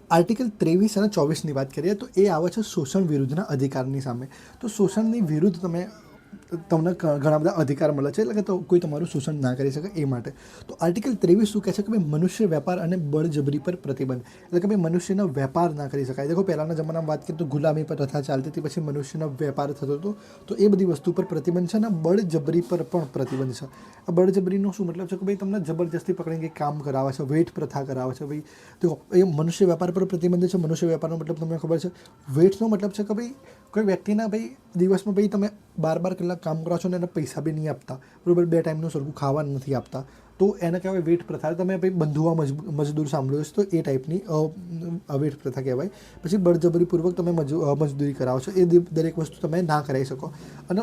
Article 23 અને 24ની વાત કરીએ તો એ આવે છે શોષણ વિરુદ્ધના અધિકારની સામે. તો શોષણની વિરુદ્ધ તમને ઘણા બધા અધિકાર મળે છે, એટલે કે કોઈ તમારું શોષણ ના કરી શકે એ માટે. તો આર્ટિકલ 23 શું કહે છે કે ભાઈ મનુષ્ય વેપાર અને બળજબરી પર પ્રતિબંધ, એટલે કે ભાઈ મનુષ્યનો વેપાર ના કરી શકાય. દેખો પહેલાંના જમાનામાં વાત કરીએ તો ગુલામી પર પ્રથા ચાલતી હતી, પછી મનુષ્યનો વેપાર થતો હતો, તો એ બધી વસ્તુ પર પ્રતિબંધ છે અને બળજબરી પર પણ પ્રતિબંધ છે. આ બળજબરીનો શું મતલબ છે કે ભાઈ તમને જબરજસ્તી પકડીને કંઈક કામ કરાવે છે, વેઠ પ્રથા કરાવે છે. ભાઈ તો એ મનુષ્ય વેપાર પર પ્રતિબંધ છે. મનુષ્ય વેપારનો મતલબ તમને ખબર છે. વેઠનો મતલબ છે કે ભાઈ કોઈ વ્યક્તિના ભાઈ દિવસમાં ભાઈ તમે 12 કલાક કામ કરો છો ને એને પૈસા બી નહીં આપતા, બરાબર, 2 ટાઈમનું સરખું ખાવાનું નથી આપતા, તો એને કહેવાય વેઠ પ્રથા. તમે ભાઈ બંધુઆ મજદૂર સાંભળ્યું હશે તો એ ટાઈપની વેઠ પ્રથા કહેવાય. પછી બળજબરીપૂર્વક તમે મજદૂરી કરાવો છો, એ દરેક વસ્તુ તમે ના કરાવી શકો. અને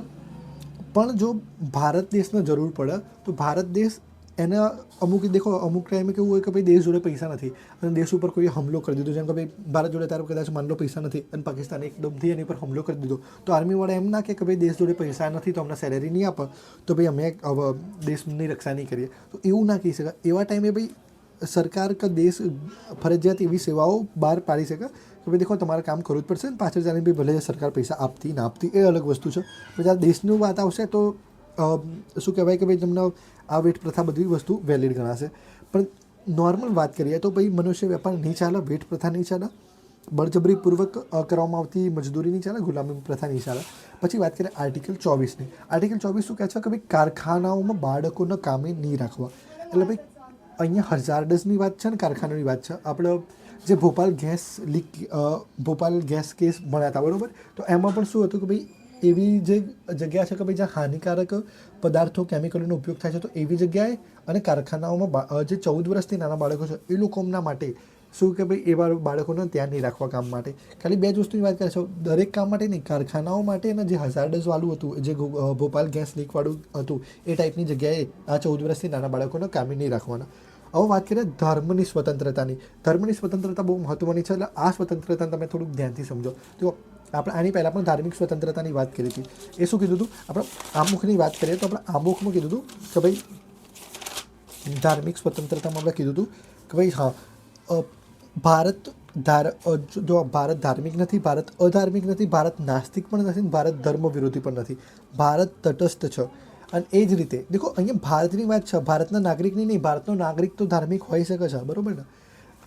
પણ જો ભારત દેશને જરૂર પડે તો ભારત દેશ એને અમુક ટાઈમે કેવું હોય કે ભાઈ દેશ જોડે પૈસા નથી અને દેશ ઉપર કોઈ હમલો કરી દીધો, જેમ કે ભાઈ ભારત જોડે તારે કદાચ માન લો પૈસા નથી અને પાકિસ્તાને એકદમથી એની પર હમલો કરી દીધો, તો આર્મીવાળા એમ ના કે ભાઈ દેશ જોડે પૈસા નથી તો અમને સેલેરી નહીં આપે, તો ભાઈ અમે દેશની રક્ષા નહીં કરીએ, તો એવું ના કહી શકાય. એવા ટાઈમે ભાઈ સરકાર કે દેશ ફરજિયાત એવી સેવાઓ બહાર પાડી શકે કે ભાઈ દેખો તમારે કામ કરવું જ પડશે ને પાછળ જાણે ભાઈ ભલે સરકાર પૈસા આપતી ના આપતી એ અલગ વસ્તુ છે. જ્યારે દેશનું વાત આવશે તો શું કહેવાય કે ભાઈ તમને આ વેઠ પ્રથા બધી વસ્તુ વેલિડ ગણાશે. પણ નોર્મલ વાત કરીએ તો ભાઈ મનુષ્ય વેપાર નહીં ચાલે, વેઠ પ્રથા નહીં ચાલે, બળજબરીપૂર્વક કરવામાં આવતી મજદૂરી નહીં ચાલે, ગુલામી પ્રથા નહીં ચાલે. પછી વાત કરીએ આર્ટિકલ 24ની. આર્ટિકલ 24 શું કહે છે કે ભાઈ કારખાનાઓમાં બાળકોને કામે નહીં રાખવા. એટલે ભાઈ અહીંયા હઝાર્ડસની વાત છે ને કારખાનાની વાત છે. આપણે જે ભોપાલ ગેસ કેસ ભણ્યા હતા, બરાબર, તો એમાં પણ શું હતું કે ભાઈ એવી જે જગ્યા છે કે ભાઈ જ્યાં હાનિકારક પદાર્થો કેમિકલોનો ઉપયોગ થાય છે, તો એવી જગ્યાએ અને કારખાનાઓમાં જે 14 વર્ષથી નાના બાળકો છે એ લોકોના માટે શું કે ભાઈ એવા બાળકોને ત્યાં નહીં રાખવા કામ માટે. ખાલી 2 જ વસ્તુની વાત કરે છે, દરેક કામ માટે નહીં, કારખાનાઓ માટે અને જે હઝાર્ડસવાળું હતું, જે ભોપાલ ગેસ લીકવાળું હતું, એ ટાઈપની જગ્યાએ આ 14 વર્ષથી નાના બાળકોને કામે નહીં રાખવાના. હવે વાત કરીએ ધર્મની સ્વતંત્રતાની. ધર્મની સ્વતંત્રતા બહુ મહત્ત્વની છે, એટલે આ સ્વતંત્રતાને તમે થોડુંક ધ્યાનથી સમજો. તો આપણે આની પહેલાં પણ ધાર્મિક સ્વતંત્રતાની વાત કરી હતી. એ શું કીધું હતું? આપણે આમુખની વાત કરીએ તો આપણે આમુખમાં કીધું હતું કે ભાઈ ધાર્મિક સ્વતંત્રતામાં આપણે કીધું હતું કે ભાઈ ભારત ધાર્મિક નથી, ભારત અધાર્મિક નથી, ભારત નાસ્તિક પણ નથી, ભારત ધર્મ વિરોધી પણ નથી, ભારત તટસ્થ છે. અને એ જ રીતે દેખો અહીંયા ભારતની વાત છે, ભારતના નાગરિકની નહીં. ભારતનો નાગરિક તો ધાર્મિક હોઈ શકે છે, બરાબર ને.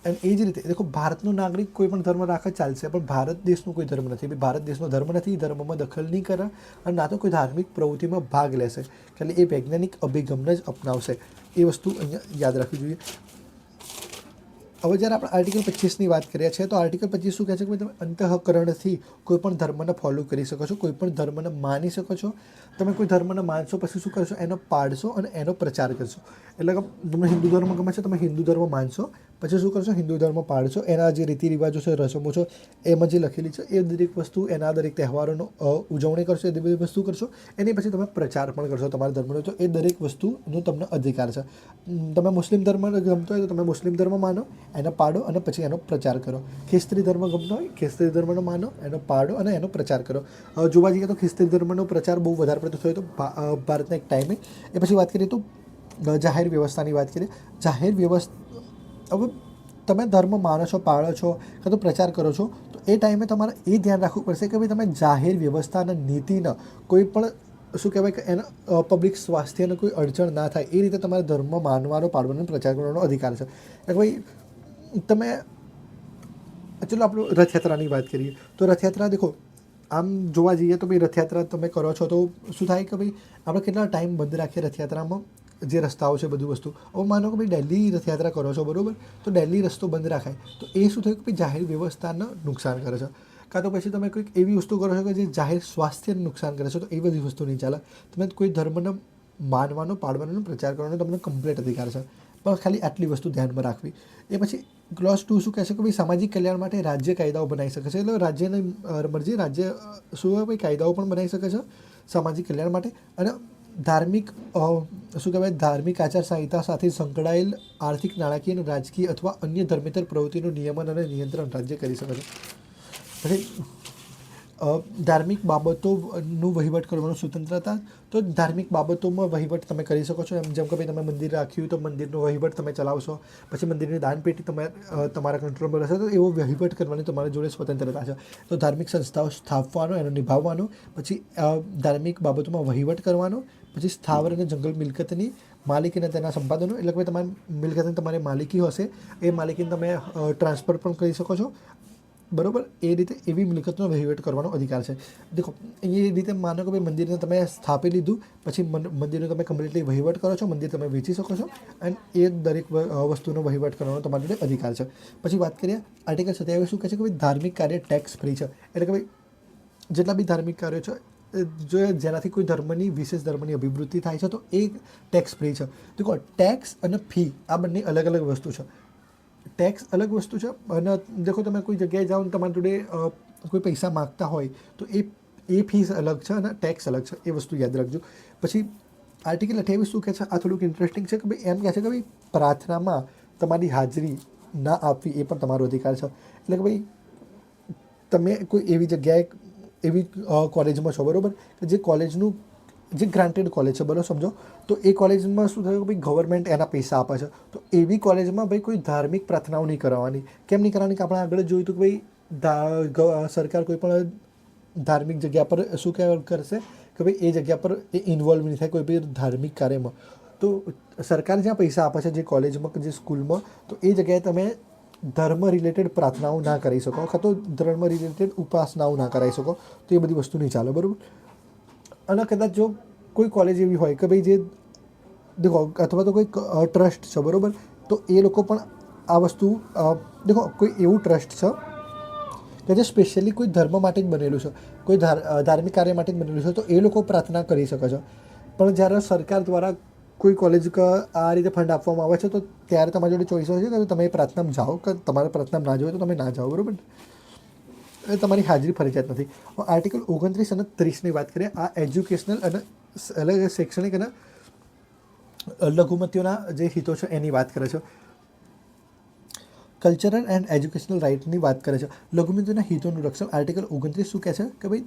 અને એ જ રીતે દેખો ભારતનો નાગરિક કોઈ પણ ધર્મ રાખે ચાલશે, પણ ભારત દેશનો કોઈ ધર્મ નથી. ભારત દેશનો ધર્મ નથી, ધર્મમાં દખલ નહીં કરે અને ના તો કોઈ ધાર્મિક પ્રવૃત્તિમાં ભાગ લેશે, ખાલી એ વૈજ્ઞાનિક અભિગમને જ અપનાવશે. એ વસ્તુ અહીંયા યાદ રાખવી જોઈએ. હવે જ્યારે આપણે આર્ટિકલ 25ની વાત કરીએ છીએ તો આર્ટિકલ 25 શું કહે છે કે તમે અંતઃકરણથી કોઈ પણ ધર્મને ફોલો કરી શકો છો, કોઈ પણ ધર્મને માની શકો છો. તમે કોઈ ધર્મને માનશો પછી શું કરશો? એનો પાડશો અને એનો પ્રચાર કરશો. એટલે કે તમને હિન્દુ ધર્મ ગમે છે, તમે હિન્દુ ધર્મ માનશો, પછી શું કરશો? હિન્દુ ધર્મ પાડશો. એના જે રીતિ રિવાજો છે, રસમો છે, એમાં જે લખેલી છે એ દરેક વસ્તુ, એના દરેક તહેવારોનો ઉજવણી કરશો, એ બધી વસ્તુ કરશો. એની પછી તમે પ્રચાર પણ કરશો તમારા ધર્મનો. તો એ દરેક વસ્તુનો તમને અધિકાર છે. તમે મુસ્લિમ ધર્મ ગમતો હોય તો તમે મુસ્લિમ ધર્મ માનો, એને પાડો અને પછી એનો પ્રચાર કરો. ખ્રિસ્તી ધર્મ ગમતો હોય, ખ્રિસ્તી ધર્મનો માનો, એનો પાડો અને એનો પ્રચાર કરો. જોવા જઈએ તો ખ્રિસ્તી ધર્મનો પ્રચાર બહુ વધારે પડતો થયો હતો ભારતના એક ટાઈમે. એ પછી વાત કરીએ તો જાહેર વ્યવસ્થાની વાત કરીએ. જાહેર વ્યવસ્થા, હવે તમે ધર્મ માનો છો, પાળો છો કાં તો પ્રચાર કરો છો, તો એ ટાઈમે તમારે એ ધ્યાન રાખવું પડશે કે ભાઈ તમે જાહેર વ્યવસ્થા અને નીતિના કોઈ પણ શું કહેવાય કે એના પબ્લિક સ્વાસ્થ્યને કોઈ અડચણ ના થાય એ રીતે તમારે ધર્મ માનવાનો, પાડવાનો, પ્રચાર કરવાનો અધિકાર છે. એટલે ભાઈ તમે ચલો આપણે રથયાત્રાની વાત કરીએ તો રથયાત્રા દેખો આમ જોવા જઈએ તો ભાઈ રથયાત્રા તમે કરો છો તો શું થાય કે ભાઈ આપણે કેટલા ટાઈમ બંધ રાખીએ રથયાત્રામાં, જે રસ્તાઓ છે બધી વસ્તુ. હવે માનો કે ભાઈ દિલ્હી રથયાત્રા કરો છો, બરાબર, તો દિલ્હી રસ્તો બંધ રાખાય તો એ શું થયું કે ભાઈ જાહેર વ્યવસ્થાને નુકસાન કરે છે. કાં તો પછી તમે કોઈક એવી વસ્તુ કરો છો કે જે જાહેર સ્વાસ્થ્યને નુકસાન કરે છે, તો એ બધી વસ્તુ નહીં ચાલે. તમે કોઈ ધર્મને માનવાનો, પાડવાનો, પ્રચાર કરવાનો તમને કમ્પ્લીટ અધિકાર છે, પણ ખાલી આટલી વસ્તુ ધ્યાનમાં રાખવી. એ પછી ક્લોઝ 2 શું કહે છે કે ભાઈ સામાજિક કલ્યાણ માટે રાજ્ય કાયદાઓ બનાવી શકે છે. એટલે રાજ્યની મરજી, રાજ્ય શું ભાઈ કાયદાઓ પણ બનાવી શકે છે સામાજિક કલ્યાણ માટે. અને ધાર્મિક શું કહેવાય, ધાર્મિક આચારસંહિતા સાથે સંકળાયેલ આર્થિક, નાણાકીય, રાજકીય અથવા અન્ય ધર્મેતર પ્રવૃત્તિનું નિયમન અને નિયંત્રણ રાજ્ય કરી શકે છે. પછી ધાર્મિક બાબતોનું વહીવટ કરવાનું સ્વતંત્રતા, તો ધાર્મિક બાબતોમાં વહીવટ તમે કરી શકો છો. જેમ કે ભાઈ તમે મંદિર રાખ્યું તો મંદિરનો વહીવટ તમે ચલાવશો, પછી મંદિરની દાનપેટી તમે તમારા કંટ્રોલમાં રહેશે, તો એવો વહીવટ કરવાની તમારી જોડે સ્વતંત્રતા છે. તો ધાર્મિક સંસ્થાઓ સ્થાપવાનો, એનો નિભાવવાનો, પછી ધાર્મિક બાબતોમાં વહીવટ કરવાનો, પછી સ્થાવર અને જંગલ મિલકતની માલિકી અને તેના સંપાદનો, એટલે કે તમારી મિલકતની તમારી માલિકી હશે એ માલિકીને તમે ટ્રાન્સફર પણ કરી શકો છો, બરાબર. એ રીતે એવી મિલકતનો વહીવટ કરવાનો અધિકાર છે. દેખો એ રીતે માનો કે ભાઈ મંદિરને તમે સ્થાપી લીધું, પછી મંદિરનો તમે કમ્પ્લીટલી વહીવટ કરો છો, મંદિર તમે વેચી શકો છો, અને એ દરેક વસ્તુનો વહીવટ કરવાનો તમારી જોડે અધિકાર છે. પછી વાત કરીએ આર્ટિકલ 27 શું કહે છે કે ભાઈ ધાર્મિક કાર્ય ટેક્સ ફ્રી છે. એટલે કે ભાઈ જેટલા બી ધાર્મિક કાર્યો છે જો જેનાથી કોઈ ધર્મની વિશેષ ધર્મની અભિવૃદ્ધિ થાય છે તો એ ટેક્સ ફ્રી છે. દેખો ટેક્સ અને ફી આ બંને અલગ અલગ વસ્તુ છે. ટેક્સ અલગ વસ્તુ છે, અને દેખો તમે કોઈ જગ્યાએ જાઓ ને તમારી જોડે કોઈ પૈસા માગતા હોય તો એ ફીસ અલગ છે અને ટેક્સ અલગ છે, એ વસ્તુ યાદ રાખજો. પછી આર્ટિકલ 28 શું કહે છે, આ થોડુંક ઇન્ટરેસ્ટિંગ છે કે ભાઈ એમ કહે છે કે ભાઈ પ્રાર્થનામાં તમારી હાજરી ના આપવી એ પણ તમારો અધિકાર છે. એટલે કે ભાઈ તમે કોઈ એવી જગ્યાએ એવી કોલેજમાં છો, બરાબર, કે જે કોલેજનું જે ગ્રાન્ટેડ કોલેજ છે, બરાબર, સમજો, તો એ કોલેજમાં શું થયું કે ભાઈ ગવર્મેન્ટ એના પૈસા આપે છે, તો એવી કોલેજમાં ભાઈ કોઈ ધાર્મિક પ્રાર્થનાઓ નહીં કરવાની. કેમ નહીં કરવાની? કે આપણે આગળ જોયું હતું કે ભાઈ સરકાર કોઈ પણ ધાર્મિક જગ્યા પર શું કરશે કે ભાઈ એ જગ્યા પર એ ઇન્વોલ્વ નહીં થાય કોઈ બી ધાર્મિક કાર્યમાં. તો સરકાર જ્યાં પૈસા આપે છે જે કોલેજમાં કે જે સ્કૂલમાં, તો એ જગ્યાએ તમે ધર્મ રિલેટેડ પ્રાર્થનાઓ ના કરી શકો, કાં તો ધર્મ રિલેટેડ ઉપાસનાઓ ના કરાવી શકો, તો એ બધી વસ્તુ નહીં ચાલે, બરાબર. અને કદાચ જો કોઈ કોલેજ એવી હોય કે ભાઈ જે દેખો, અથવા તો કોઈ ટ્રસ્ટ છે, બરાબર, તો એ લોકો પણ આ વસ્તુ દેખો કોઈ એવું ટ્રસ્ટ છે કે જે સ્પેશિયલી કોઈ ધર્મ માટે જ બનેલું છે, કોઈ ધાર્મિક કાર્ય માટે જ બનેલું છે, તો એ લોકો પ્રાર્થના કરી શકે છે. પણ જ્યારે સરકાર દ્વારા કોઈ કોલેજ આ રીતે ફંડ આપવામાં આવે છે તો ત્યારે તમારી જોડે ચોઈસ હોય છે કે તમે પ્રાર્થનામાં જાઓ, કે તમારે પ્રાર્થનામાં ના જાઓ તો તમે ના જાઓ, બરાબર. એ તમારી હાજરી ફરજિયાત નથી. આર્ટિકલ 29 અને 30ની વાત કરીએ. આ એજ્યુકેશનલ અને અલગ શૈક્ષણિક અને લઘુમતીઓના જે હિતો છે એની વાત કરે છે. કલ્ચરલ એન્ડ એજ્યુકેશનલ રાઇટની વાત કરે છે. લઘુમતીઓના હિતોનું રક્ષણ. આર્ટિકલ 29 શું કહે છે કે ભાઈ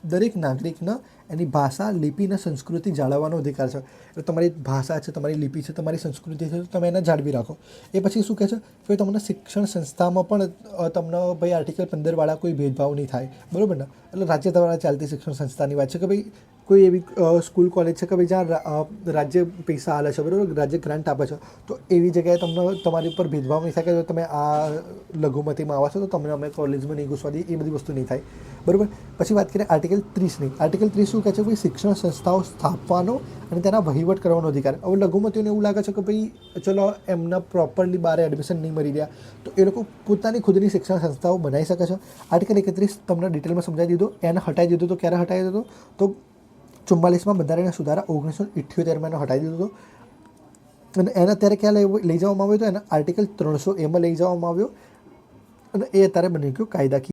દરેક નાગરિકને એની ભાષા, લિપિ અને સંસ્કૃતિ જાળવવાનો અધિકાર છે. એટલે તમારી ભાષા છે, તમારી લિપિ છે, તમારી સંસ્કૃતિ છે, તો તમે એને જાળવી રાખો. એ પછી શું કહે છે કે તમને શિક્ષણ સંસ્થામાં પણ તમને ભાઈ આર્ટિકલ 15 વાળા કોઈ ભેદભાવ નહીં થાય, બરાબર ને. એટલે રાજ્ય દ્વારા ચાલતી શિક્ષણ સંસ્થાની વાત છે કે ભાઈ કોઈ એવી સ્કૂલ કોલેજ છે કે ભાઈ જ્યાં રાજ્ય પૈસા આલે છે, બરાબર, રાજ્ય ગ્રાન્ટ આપે છે, તો એવી જગ્યાએ તમને તમારી ઉપર ભેદભાવ નહીં થાય કે તમે આ લઘુમતીમાં આવો છો તો તમને અમે કોલેજમાં નહીં ઘૂસવા દઈએ, એ બધી વસ્તુ નહીં થાય, બરાબર. પછી વાત કરીએ આર્ટિકલ 30ની. આર્ટિકલ 30 શું કહે છે? ભાઈ શિક્ષણ સંસ્થાઓ સ્થાપવાનો અને તેના વહીવટ કરવાનો અધિકાર. હવે લઘુમતીઓને એવું લાગે છે કે ભાઈ ચલો એમના પ્રોપરલી બહાર એડમિશન નહીં મળી રહ્યા, તો એ લોકો પોતાની ખુદની શિક્ષણ સંસ્થાઓ બનાવી શકે છે. આર્ટિકલ 31 તમને ડિટેલમાં સમજાવી દીધો. એને હટાવી દીધો તો ક્યારે હટાવી દીધો? તો 44માં બંધારણીય સુધારા 1978માં એને હટાવી દીધો હતો. અને એને અત્યારે ક્યાં લઈ જવામાં આવ્યો હતો? એને આર્ટિકલ 300 એમાં લઈ જવામાં આવ્યો, અને એ અત્યારે બની ગયું કાયદાકીય